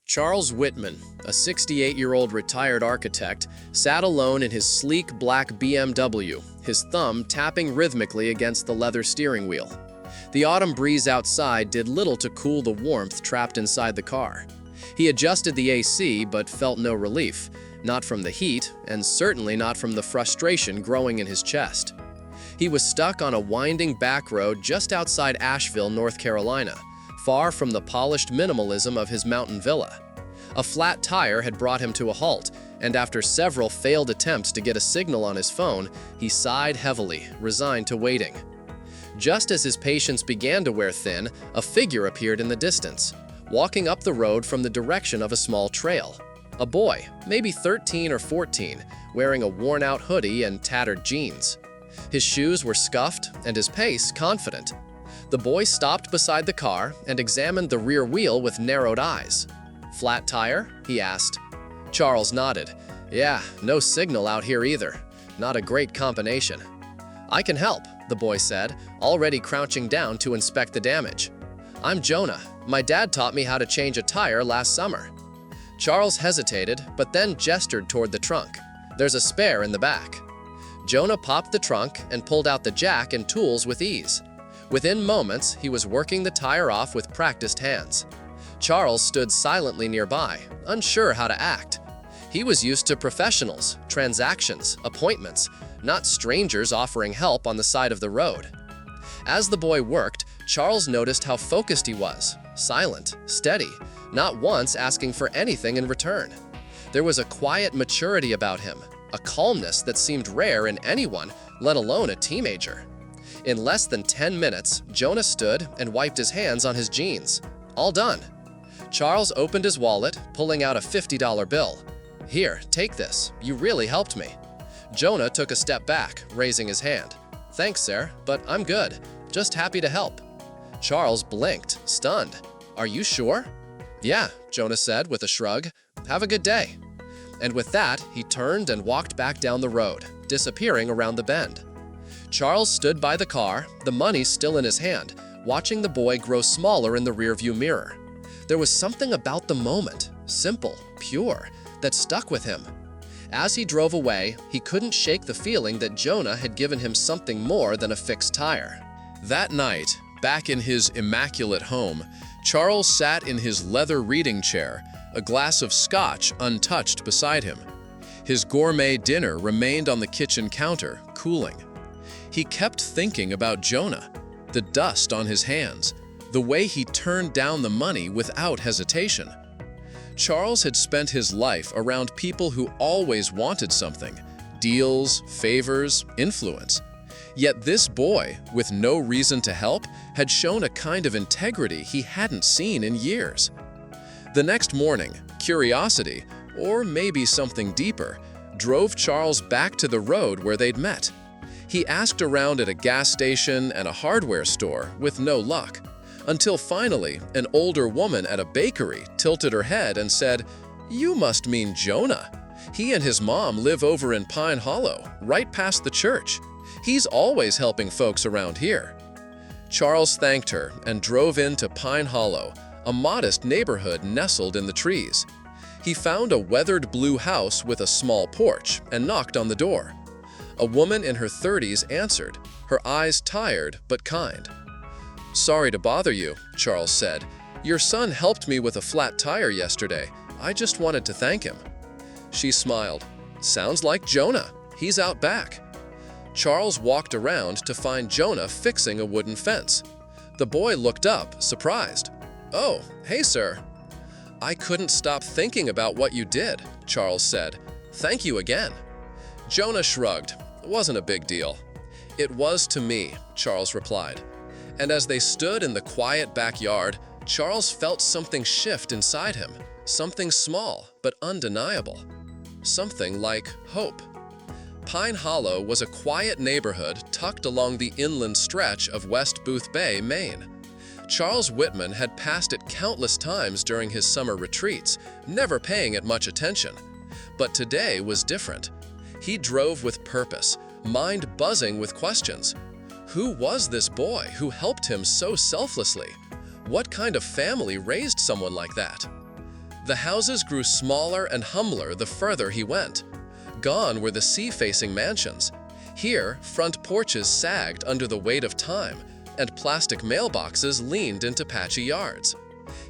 Charles Whitman, a 68-year-old retired architect, sat alone in his sleek black BMW, his thumb tapping rhythmically against the leather steering wheel. The autumn breeze outside did little to cool the warmth trapped inside the car. He adjusted the AC but felt no relief, not from the heat, and certainly not from the frustration growing in his chest. He was stuck on a winding back road just outside Asheville, North Carolina, far from the polished minimalism of his mountain villa. A flat tire had brought him to a halt, and after several failed attempts to get a signal on his phone, he sighed heavily, resigned to waiting. Just as his patience began to wear thin, a figure appeared in the distance, walking up the road from the direction of a small trail. A boy, maybe 13 or 14, wearing a worn-out hoodie and tattered jeans. His shoes were scuffed and his pace confident. The boy stopped beside the car and examined the rear wheel with narrowed eyes. "Flat tire?" he asked. Charles nodded. "Yeah, no signal out here either. Not a great combination." "I can help," the boy said, already crouching down to inspect the damage. "I'm Jonah. My dad taught me how to change a tire last summer." Charles hesitated, but then gestured toward the trunk. "There's a spare in the back." Jonah popped the trunk and pulled out the jack and tools with ease. Within moments, he was working the tire off with practiced hands. Charles stood silently nearby, unsure how to act. He was used to professionals, transactions, appointments, not strangers offering help on the side of the road. As the boy worked, Charles noticed how focused he was, silent, steady, not once asking for anything in return. There was a quiet maturity about him, a calmness that seemed rare in anyone, let alone a teenager. In less than 10 minutes, Jonah stood and wiped his hands on his jeans. All done. Charles opened his wallet, pulling out a $50 bill. "Here, take this. You really helped me." Jonah took a step back, raising his hand. "Thanks, sir, but I'm good. Just happy to help." Charles blinked, stunned. "Are you sure?" "Yeah," Jonah said with a shrug. "Have a good day." And with that, he turned and walked back down the road, disappearing around the bend. Charles stood by the car, the money still in his hand, watching the boy grow smaller in the rearview mirror. There was something about the moment, simple, pure, that stuck with him. As he drove away, he couldn't shake the feeling that Jonah had given him something more than a fixed tire. That night, back in his immaculate home, Charles sat in his leather reading chair, a glass of scotch untouched beside him. His gourmet dinner remained on the kitchen counter, cooling. He kept thinking about Jonah, the dust on his hands, the way he turned down the money without hesitation. Charles had spent his life around people who always wanted something, deals, favors, influence. Yet this boy, with no reason to help, had shown a kind of integrity he hadn't seen in years. The next morning, curiosity, or maybe something deeper, drove Charles back to the road where they'd met. He asked around at a gas station and a hardware store with no luck, until finally an older woman at a bakery tilted her head and said, "You must mean Jonah. He and his mom live over in Pine Hollow, right past the church. He's always helping folks around here." Charles thanked her and drove into Pine Hollow, a modest neighborhood nestled in the trees. He found a weathered blue house with a small porch and knocked on the door. A woman in her 30s answered, her eyes tired but kind. "Sorry to bother you," Charles said. "Your son helped me with a flat tire yesterday. I just wanted to thank him." She smiled. "Sounds like Jonah. He's out back." Charles walked around to find Jonah fixing a wooden fence. The boy looked up, surprised. "Oh, hey, sir." "I couldn't stop thinking about what you did," Charles said. "Thank you again." Jonah shrugged. "It wasn't a big deal." "It was to me," Charles replied. And as they stood in the quiet backyard, Charles felt something shift inside him, something small but undeniable. Something like hope. Pine Hollow was a quiet neighborhood tucked along the inland stretch of West Booth Bay, Maine. Charles Whitman had passed it countless times during his summer retreats, never paying it much attention. But today was different. He drove with purpose, mind buzzing with questions. Who was this boy who helped him so selflessly? What kind of family raised someone like that? The houses grew smaller and humbler the further he went. Gone were the sea-facing mansions. Here, front porches sagged under the weight of time, and plastic mailboxes leaned into patchy yards.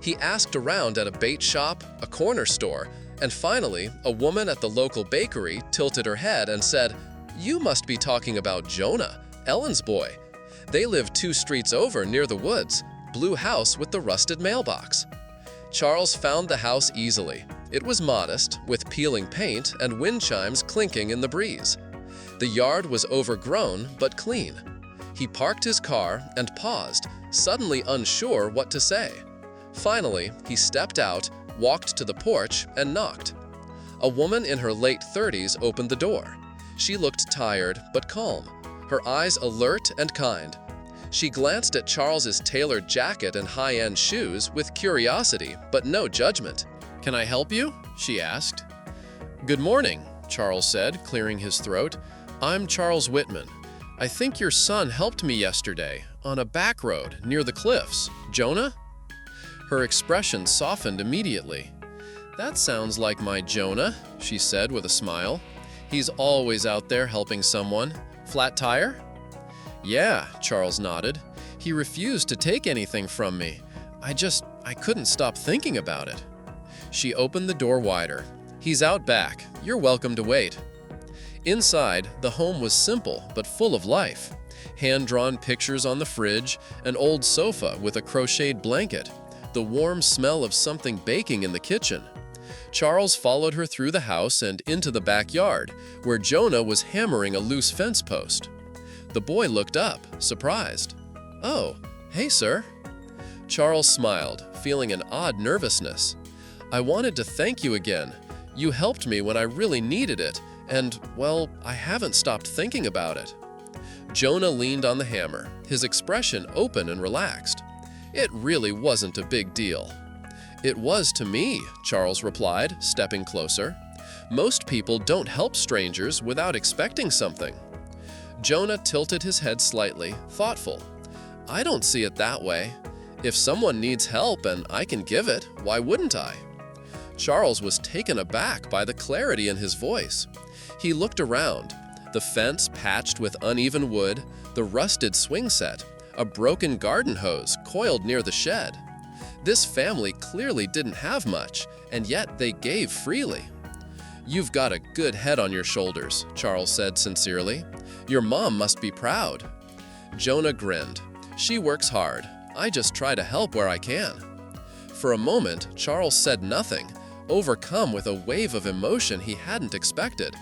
He asked around at a bait shop, a corner store, and finally, a woman at the local bakery tilted her head and said, "You must be talking about Jonah, Ellen's boy. They live 2 streets over near the woods, blue house with the rusted mailbox." Charles found the house easily. It was modest, with peeling paint and wind chimes clinking in the breeze. The yard was overgrown but clean. He parked his car and paused, suddenly unsure what to say. Finally, he stepped out, walked to the porch, and knocked. A woman in her late 30s opened the door. She looked tired but calm, her eyes alert and kind. She glanced at Charles's tailored jacket and high-end shoes with curiosity but no judgment. "Can I help you?" she asked. "Good morning," Charles said, clearing his throat. "I'm Charles Whitman. I think your son helped me yesterday on a back road near the cliffs. Jonah?" Her expression softened immediately. "That sounds like my Jonah," she said with a smile. "He's always out there helping someone. Flat tire?" "Yeah," Charles nodded. "He refused to take anything from me. I couldn't stop thinking about it." She opened the door wider. "He's out back. You're welcome to wait." Inside, the home was simple but full of life. Hand-drawn pictures on the fridge, an old sofa with a crocheted blanket, the warm smell of something baking in the kitchen. Charles followed her through the house and into the backyard, where Jonah was hammering a loose fence post. The boy looked up, surprised. "Oh, hey, sir." Charles smiled, feeling an odd nervousness. "I wanted to thank you again. You helped me when I really needed it, and, well, I haven't stopped thinking about it." Jonah leaned on the hammer, his expression open and relaxed. "It really wasn't a big deal." "It was to me," Charles replied, stepping closer. "Most people don't help strangers without expecting something." Jonah tilted his head slightly, thoughtful. "I don't see it that way. If someone needs help and I can give it, why wouldn't I?" Charles was taken aback by the clarity in his voice. He looked around. The fence patched with uneven wood, the rusted swing set, a broken garden hose coiled near the shed. This family clearly didn't have much, and yet they gave freely. "You've got a good head on your shoulders," Charles said sincerely. "Your mom must be proud." Jonah grinned. "She works hard. I just try to help where I can." For a moment, Charles said nothing, overcome with a wave of emotion he hadn't expected.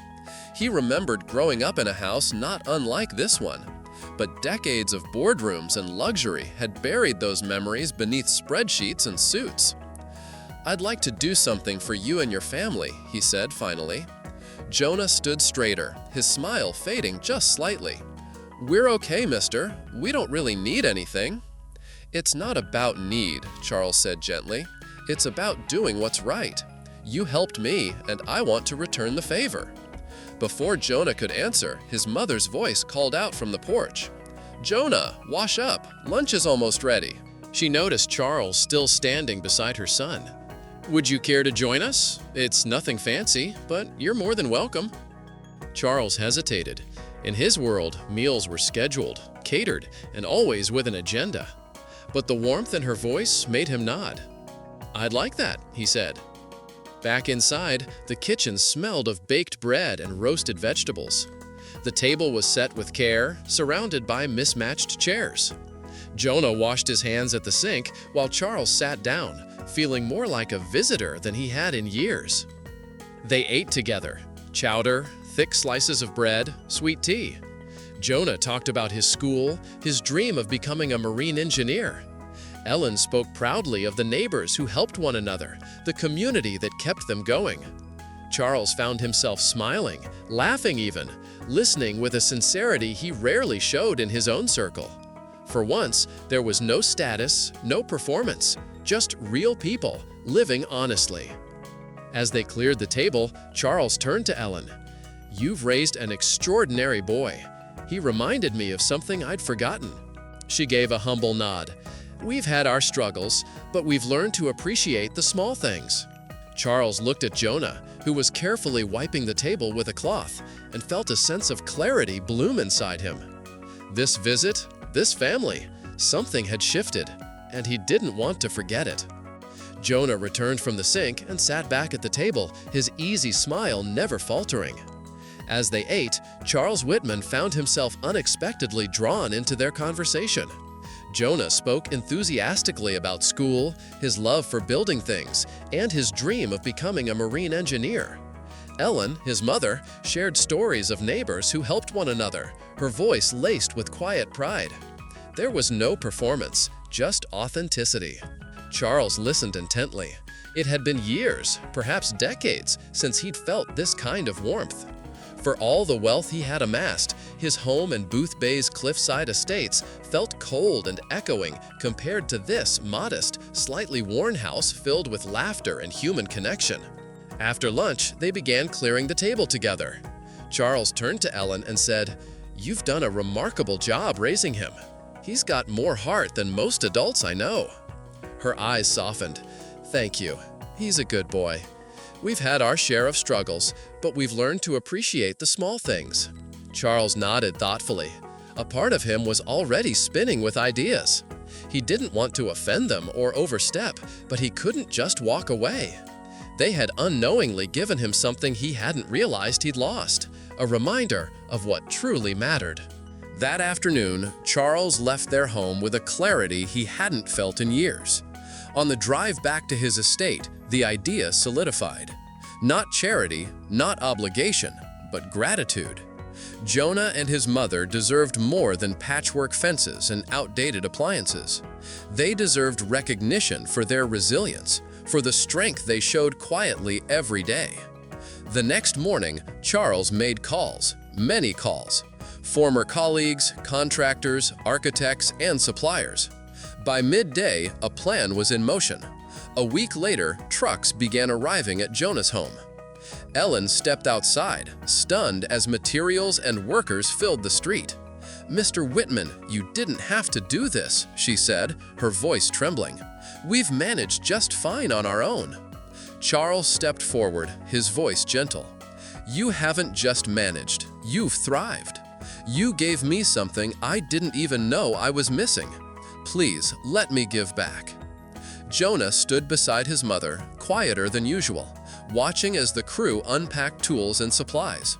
He remembered growing up in a house not unlike this one, but decades of boardrooms and luxury had buried those memories beneath spreadsheets and suits. "I'd like to do something for you and your family," he said finally. Jonah stood straighter, his smile fading just slightly. "We're okay, mister. We don't really need anything." "It's not about need," Charles said gently. "It's about doing what's right. You helped me, and I want to return the favor." Before Jonah could answer, his mother's voice called out from the porch. "Jonah, wash up. Lunch is almost ready." She noticed Charles still standing beside her son. "Would you care to join us? It's nothing fancy, but you're more than welcome." Charles hesitated. In his world, meals were scheduled, catered, and always with an agenda. But the warmth in her voice made him nod. "I'd like that," he said. Back inside, the kitchen smelled of baked bread and roasted vegetables. The table was set with care, surrounded by mismatched chairs. Jonah washed his hands at the sink while Charles sat down, feeling more like a visitor than he had in years. They ate together: chowder, thick slices of bread, sweet tea. Jonah talked about his school, his dream of becoming a marine engineer. Ellen spoke proudly of the neighbors who helped one another, the community that kept them going. Charles found himself smiling, laughing even, listening with a sincerity he rarely showed in his own circle. For once, there was no status, no performance, just real people living honestly. As they cleared the table, Charles turned to Ellen. "You've raised an extraordinary boy. He reminded me of something I'd forgotten." She gave a humble nod. "We've had our struggles, but we've learned to appreciate the small things." Charles looked at Jonah, who was carefully wiping the table with a cloth, and felt a sense of clarity bloom inside him. This visit, this family, something had shifted, and he didn't want to forget it. Jonah returned from the sink and sat back at the table, his easy smile never faltering. As they ate, Charles Whitman found himself unexpectedly drawn into their conversation. Jonah spoke enthusiastically about school, his love for building things, and his dream of becoming a marine engineer. Ellen, his mother, shared stories of neighbors who helped one another, her voice laced with quiet pride. There was no performance, just authenticity. Charles listened intently. It had been years, perhaps decades, since he'd felt this kind of warmth. For all the wealth he had amassed, his home in Booth Bay's cliffside estates felt cold and echoing compared to this modest, slightly worn house filled with laughter and human connection. After lunch, they began clearing the table together. Charles turned to Ellen and said, "You've done a remarkable job raising him. He's got more heart than most adults I know." Her eyes softened. "Thank you. He's a good boy. We've had our share of struggles, but we've learned to appreciate the small things." Charles nodded thoughtfully. A part of him was already spinning with ideas. He didn't want to offend them or overstep, but he couldn't just walk away. They had unknowingly given him something he hadn't realized he'd lost, a reminder of what truly mattered. That afternoon, Charles left their home with a clarity he hadn't felt in years. On the drive back to his estate, the idea solidified. Not charity, not obligation, but gratitude. Jonah and his mother deserved more than patchwork fences and outdated appliances. They deserved recognition for their resilience, for the strength they showed quietly every day. The next morning, Charles made calls, many calls. Former colleagues, contractors, architects, and suppliers. By midday, a plan was in motion. A week later, trucks began arriving at Jonah's home. Ellen stepped outside, stunned as materials and workers filled the street. "Mr. Whitman, you didn't have to do this," she said, her voice trembling. "We've managed just fine on our own." Charles stepped forward, his voice gentle. "You haven't just managed, you've thrived. You gave me something I didn't even know I was missing. Please, let me give back." Jonah stood beside his mother, quieter than usual, watching as the crew unpacked tools and supplies.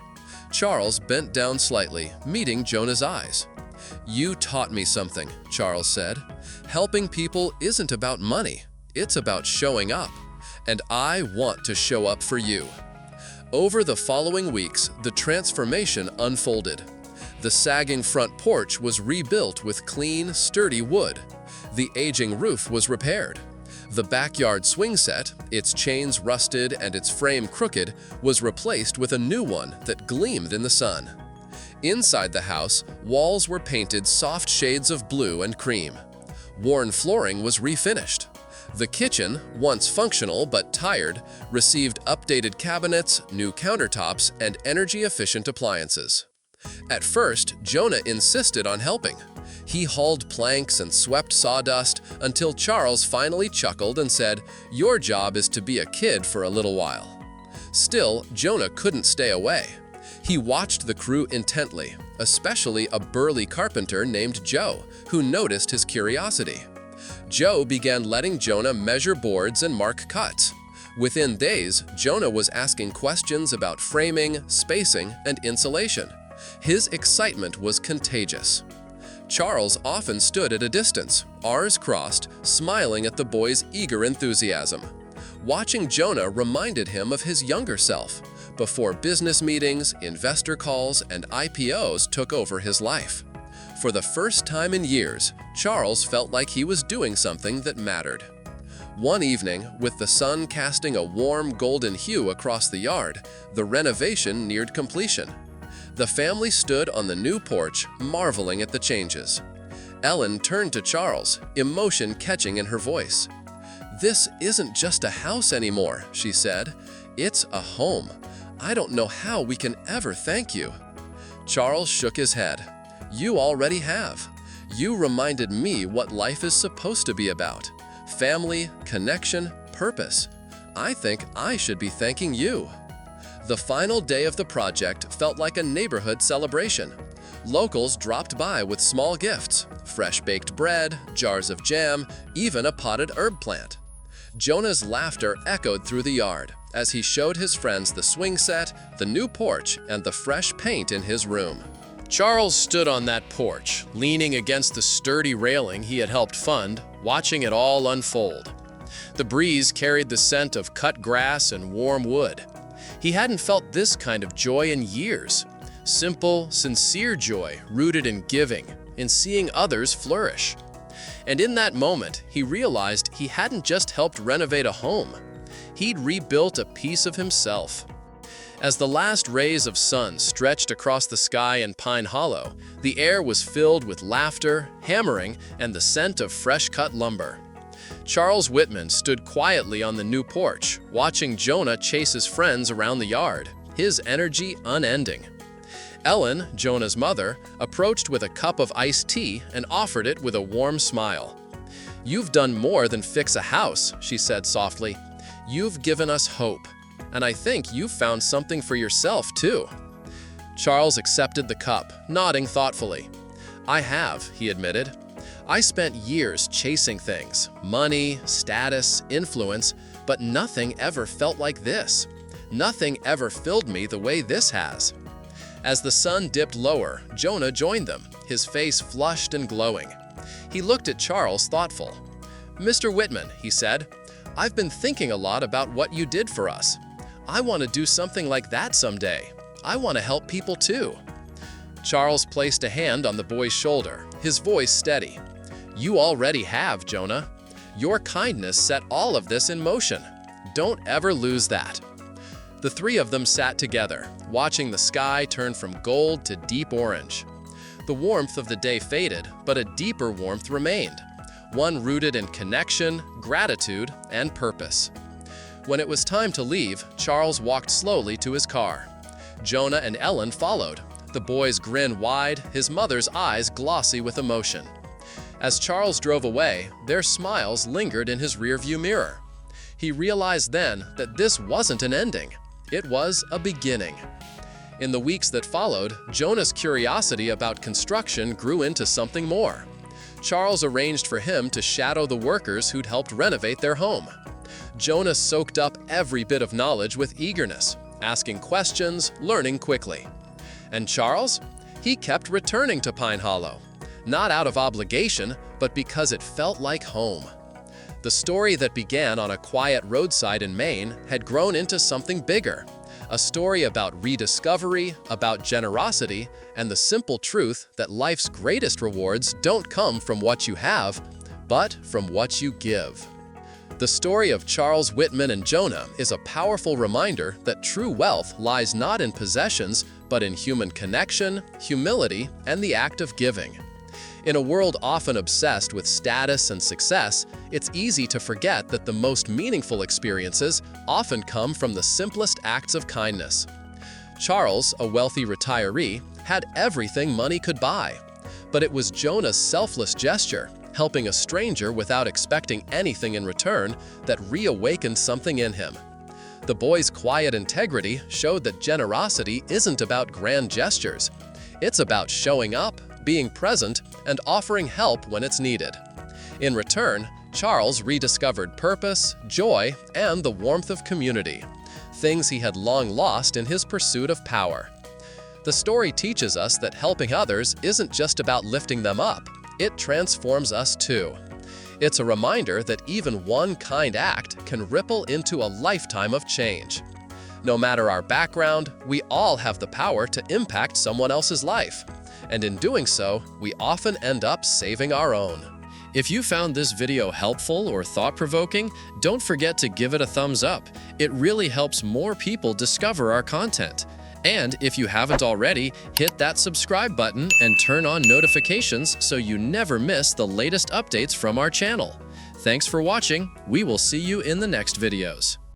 Charles bent down slightly, meeting Jonah's eyes. "You taught me something," Charles said. "Helping people isn't about money, it's about showing up. And I want to show up for you." Over the following weeks, the transformation unfolded. The sagging front porch was rebuilt with clean, sturdy wood. The aging roof was repaired. The backyard swing set, its chains rusted and its frame crooked, was replaced with a new one that gleamed in the sun. Inside the house, walls were painted soft shades of blue and cream. Worn flooring was refinished. The kitchen, once functional but tired, received updated cabinets, new countertops, and energy-efficient appliances. At first, Jonah insisted on helping. He hauled planks and swept sawdust until Charles finally chuckled and said, "Your job is to be a kid for a little while." Still, Jonah couldn't stay away. He watched the crew intently, especially a burly carpenter named Joe, who noticed his curiosity. Joe began letting Jonah measure boards and mark cuts. Within days, Jonah was asking questions about framing, spacing, and insulation. His excitement was contagious. Charles often stood at a distance, arms crossed, smiling at the boy's eager enthusiasm. Watching Jonah reminded him of his younger self, before business meetings, investor calls, and IPOs took over his life. For the first time in years, Charles felt like he was doing something that mattered. One evening, with the sun casting a warm golden hue across the yard, the renovation neared completion. The family stood on the new porch, marveling at the changes. Ellen turned to Charles, emotion catching in her voice. "This isn't just a house anymore," she said. "It's a home. I don't know how we can ever thank you." Charles shook his head. "You already have. You reminded me what life is supposed to be about. Family, connection, purpose. I think I should be thanking you." The final day of the project felt like a neighborhood celebration. Locals dropped by with small gifts: fresh baked bread, jars of jam, even a potted herb plant. Jonah's laughter echoed through the yard as he showed his friends the swing set, the new porch, and the fresh paint in his room. Charles stood on that porch, leaning against the sturdy railing he had helped fund, watching it all unfold. The breeze carried the scent of cut grass and warm wood. He hadn't felt this kind of joy in years. Simple, sincere joy rooted in giving, in seeing others flourish. And in that moment, he realized he hadn't just helped renovate a home. He'd rebuilt a piece of himself. As the last rays of sun stretched across the sky in Pine Hollow, the air was filled with laughter, hammering, and the scent of fresh-cut lumber. Charles Whitman stood quietly on the new porch, watching Jonah chase his friends around the yard, his energy unending. Ellen, Jonah's mother, approached with a cup of iced tea and offered it with a warm smile. "You've done more than fix a house," she said softly. "You've given us hope, and I think you've found something for yourself, too." Charles accepted the cup, nodding thoughtfully. "I have," he admitted. "I spent years chasing things, money, status, influence, but nothing ever felt like this. Nothing ever filled me the way this has." As the sun dipped lower, Jonah joined them, his face flushed and glowing. He looked at Charles, thoughtful. "Mr. Whitman," he said, "I've been thinking a lot about what you did for us. I want to do something like that someday. I want to help people too." Charles placed a hand on the boy's shoulder, his voice steady. "You already have, Jonah. Your kindness set all of this in motion. Don't ever lose that." The three of them sat together, watching the sky turn from gold to deep orange. The warmth of the day faded, but a deeper warmth remained, one rooted in connection, gratitude, and purpose. When it was time to leave, Charles walked slowly to his car. Jonah and Ellen followed, the boy's grin wide, his mother's eyes glossy with emotion. As Charles drove away, their smiles lingered in his rearview mirror. He realized then that this wasn't an ending. It was a beginning. In the weeks that followed, Jonah's curiosity about construction grew into something more. Charles arranged for him to shadow the workers who'd helped renovate their home. Jonah soaked up every bit of knowledge with eagerness, asking questions, learning quickly. And Charles? He kept returning to Pine Hollow, not out of obligation, but because it felt like home. The story that began on a quiet roadside in Maine had grown into something bigger, a story about rediscovery, about generosity, and the simple truth that life's greatest rewards don't come from what you have, but from what you give. The story of Charles Whitman and Jonah is a powerful reminder that true wealth lies not in possessions, but in human connection, humility, and the act of giving. In a world often obsessed with status and success, it's easy to forget that the most meaningful experiences often come from the simplest acts of kindness. Charles, a wealthy retiree, had everything money could buy. But it was Jonah's selfless gesture, helping a stranger without expecting anything in return, that reawakened something in him. The boy's quiet integrity showed that generosity isn't about grand gestures. It's about showing up, being present, and offering help when it's needed. In return, Charles rediscovered purpose, joy, and the warmth of community, things he had long lost in his pursuit of power. The story teaches us that helping others isn't just about lifting them up, it transforms us too. It's a reminder that even one kind act can ripple into a lifetime of change. No matter our background, we all have the power to impact someone else's life. And in doing so, we often end up saving our own. If you found this video helpful or thought-provoking, don't forget to give it a thumbs up. It really helps more people discover our content. And if you haven't already, hit that subscribe button and turn on notifications so you never miss the latest updates from our channel. Thanks for watching. We will see you in the next videos.